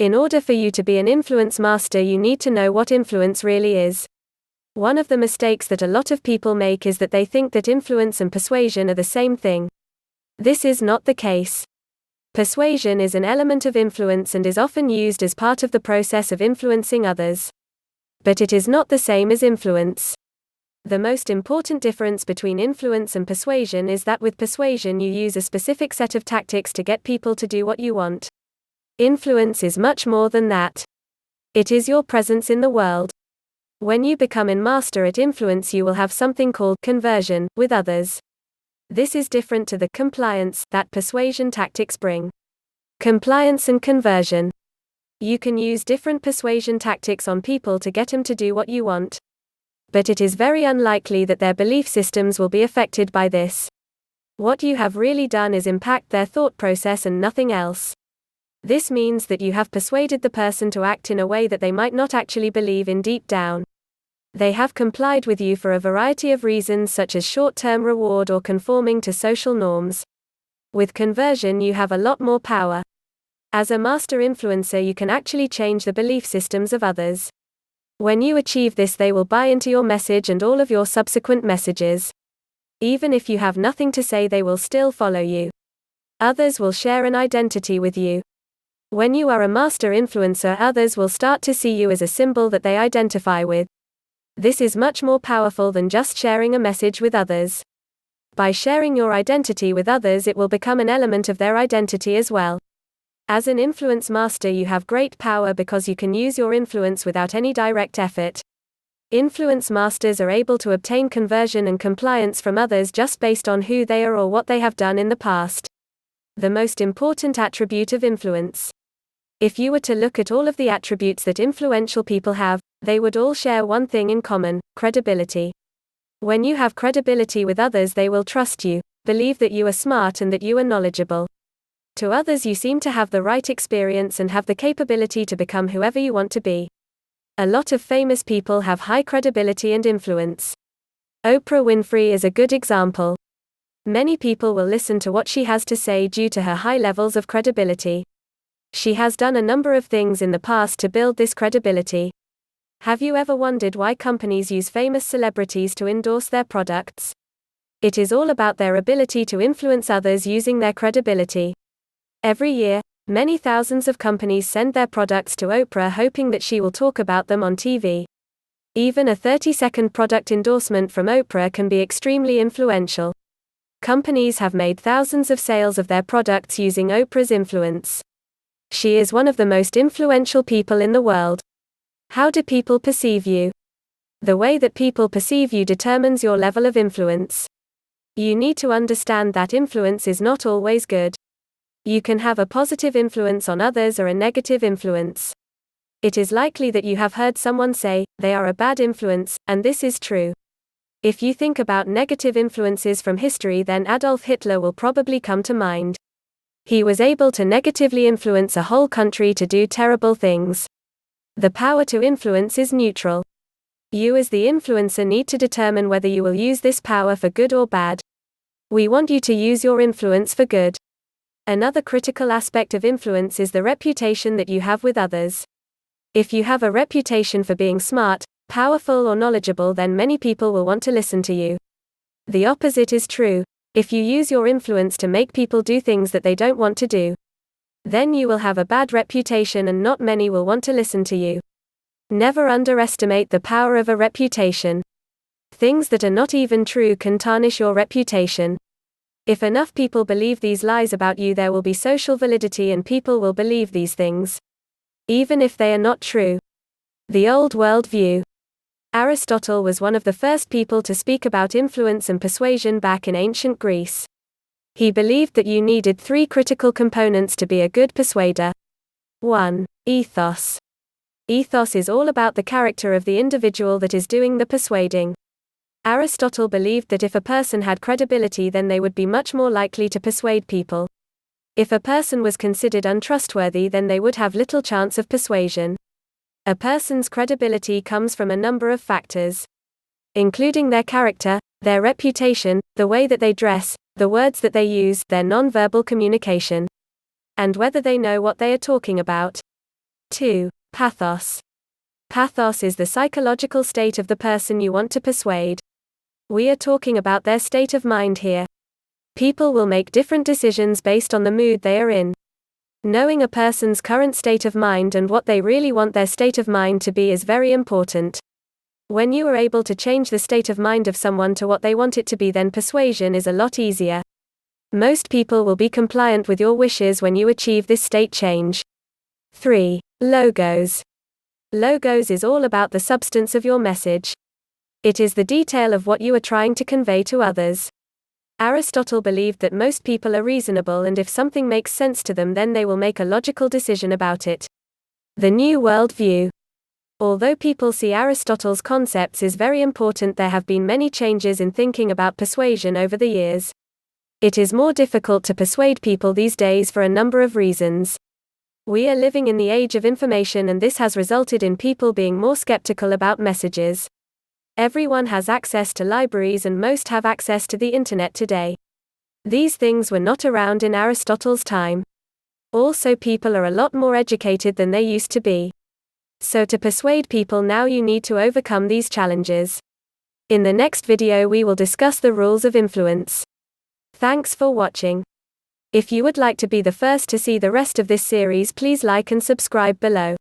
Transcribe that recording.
In order for you to be an influence master, you need to know what influence really is. One of the mistakes that a lot of people make is that they think that influence and persuasion are the same thing. This is not the case. Persuasion is an element of influence and is often used as part of the process of influencing others. But it is not the same as influence. The most important difference between influence and persuasion is that with persuasion you use a specific set of tactics to get people to do what you want. Influence is much more than that. It is your presence in the world. When you become a master at influence, you will have something called conversion with others. This is different to the compliance that persuasion tactics bring. Compliance and conversion. You can use different persuasion tactics on people to get them to do what you want. But it is very unlikely that their belief systems will be affected by this. What you have really done is impact their thought process and nothing else. This means that you have persuaded the person to act in a way that they might not actually believe in deep down. They have complied with you for a variety of reasons, such as short-term reward or conforming to social norms. With conversion, you have a lot more power. As a master influencer, you can actually change the belief systems of others. When you achieve this, they will buy into your message and all of your subsequent messages. Even if you have nothing to say, they will still follow you. Others will share an identity with you. When you are a master influencer, others will start to see you as a symbol that they identify with. This is much more powerful than just sharing a message with others. By sharing your identity with others, it will become an element of their identity as well. As an influence master, you have great power because you can use your influence without any direct effort. Influence masters are able to obtain conversion and compliance from others just based on who they are or what they have done in the past. The most important attribute of influence. If you were to look at all of the attributes that influential people have, they would all share one thing in common: credibility. When you have credibility with others, they will trust you, believe that you are smart and that you are knowledgeable. To others, you seem to have the right experience and have the capability to become whoever you want to be. A lot of famous people have high credibility and influence. Oprah Winfrey is a good example. Many people will listen to what she has to say due to her high levels of credibility. She has done a number of things in the past to build this credibility. Have you ever wondered why companies use famous celebrities to endorse their products? It is all about their ability to influence others using their credibility. Every year, many thousands of companies send their products to Oprah hoping that she will talk about them on TV. Even a 30-second product endorsement from Oprah can be extremely influential. Companies have made thousands of sales of their products using Oprah's influence. She is one of the most influential people in the world. How do people perceive you? The way that people perceive you determines your level of influence. You need to understand that influence is not always good. You can have a positive influence on others or a negative influence. It is likely that you have heard someone say, they are a bad influence, and this is true. If you think about negative influences from history, then Adolf Hitler will probably come to mind. He was able to negatively influence a whole country to do terrible things. The power to influence is neutral. You as the influencer need to determine whether you will use this power for good or bad. We want you to use your influence for good. Another critical aspect of influence is the reputation that you have with others. If you have a reputation for being smart, powerful or knowledgeable, then many people will want to listen to you. The opposite is true. If you use your influence to make people do things that they don't want to do, then you will have a bad reputation and not many will want to listen to you. Never underestimate the power of a reputation. Things that are not even true can tarnish your reputation. If enough people believe these lies about you, there will be social validity and people will believe these things, even if they are not true. The old world view. Aristotle was one of the first people to speak about influence and persuasion back in ancient Greece. He believed that you needed 3 critical components to be a good persuader. 1. Ethos. Ethos is all about the character of the individual that is doing the persuading. Aristotle believed that if a person had credibility, then they would be much more likely to persuade people. If a person was considered untrustworthy, then they would have little chance of persuasion. A person's credibility comes from a number of factors, including their character, their reputation, the way that they dress, the words that they use, their non-verbal communication, and whether they know what they are talking about. 2. Pathos. Pathos is the psychological state of the person you want to persuade. We are talking about their state of mind here. People will make different decisions based on the mood they are in. Knowing a person's current state of mind and what they really want their state of mind to be is very important. When you are able to change the state of mind of someone to what they want it to be, then persuasion is a lot easier. Most people will be compliant with your wishes when you achieve this state change. 3. Logos. Logos is all about the substance of your message. It is the detail of what you are trying to convey to others. Aristotle believed that most people are reasonable, and if something makes sense to them, then they will make a logical decision about it. The New World View. Although people see Aristotle's concepts as very important, there have been many changes in thinking about persuasion over the years. It is more difficult to persuade people these days for a number of reasons. We are living in the age of information, and this has resulted in people being more skeptical about messages. Everyone has access to libraries, and most have access to the internet today. These things were not around in Aristotle's time. Also, people are a lot more educated than they used to be. So to persuade people now, you need to overcome these challenges. In the next video we will discuss the rules of influence. Thanks for watching. If you would like to be the first to see the rest of this series, please like and subscribe below.